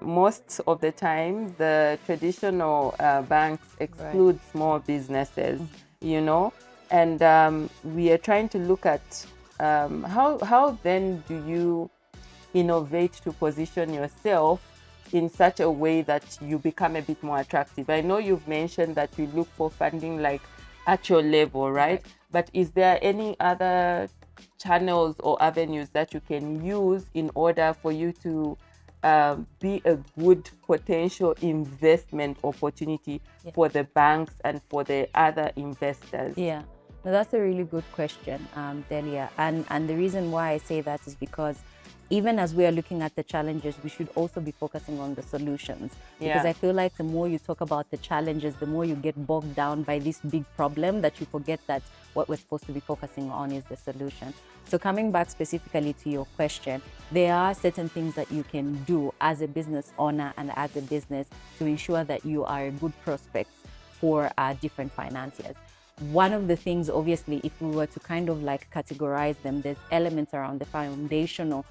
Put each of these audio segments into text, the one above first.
most of the time, the traditional banks exclude small businesses, you know, and we are trying to look at how then do you innovate to position yourself in such a way that you become a bit more attractive. I know you've mentioned that you look for funding like at your level, right? But is there any other channels or avenues that you can use in order for you to be a good potential investment opportunity for the banks and for the other investors? Yeah, no, that's a really good question, Delia. And the reason why I say that is because even as we are looking at the challenges, we should also be focusing on the solutions. Because I feel like the more you talk about the challenges, the more you get bogged down by this big problem that you forget that what we're supposed to be focusing on is the solution. So coming back specifically to your question, there are certain things that you can do as a business owner and as a business to ensure that you are a good prospect for different financiers. One of the things, obviously, if we were to kind of like categorize them, there's elements around the foundational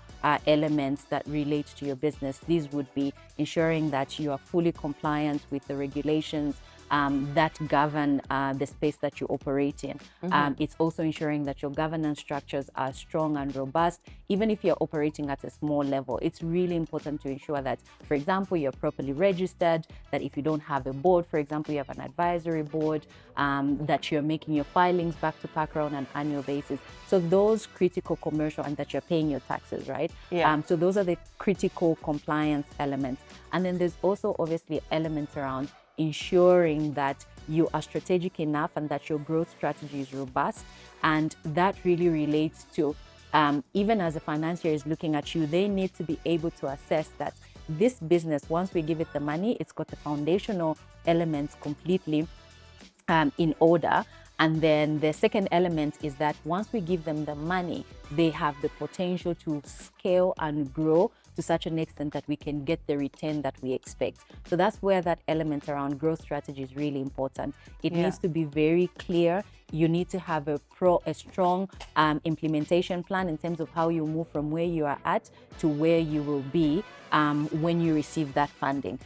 elements that relate to your business. These would be ensuring that you are fully compliant with the regulations that govern the space that you operate in. It's also ensuring that your governance structures are strong and robust. Even if you're operating at a small level, it's really important to ensure that, for example, you're properly registered, that if you don't have a board, for example, you have an advisory board, that you're making your filings back to back on an annual basis. So those critical commercial, and that you're paying your taxes, right? So those are the critical compliance elements. And then there's also obviously elements around ensuring that you are strategic enough and that your growth strategy is robust. And that really relates to, even as a financier is looking at you, they need to be able to assess that this business, once we give it the money, it's got the foundational elements completely in order. And then the second element is that once we give them the money, they have the potential to scale and grow to such an extent that we can get the return that we expect. So that's where that element around growth strategy is really important. It needs to be very clear. You need to have a strong implementation plan in terms of how you move from where you are at to where you will be when you receive that funding.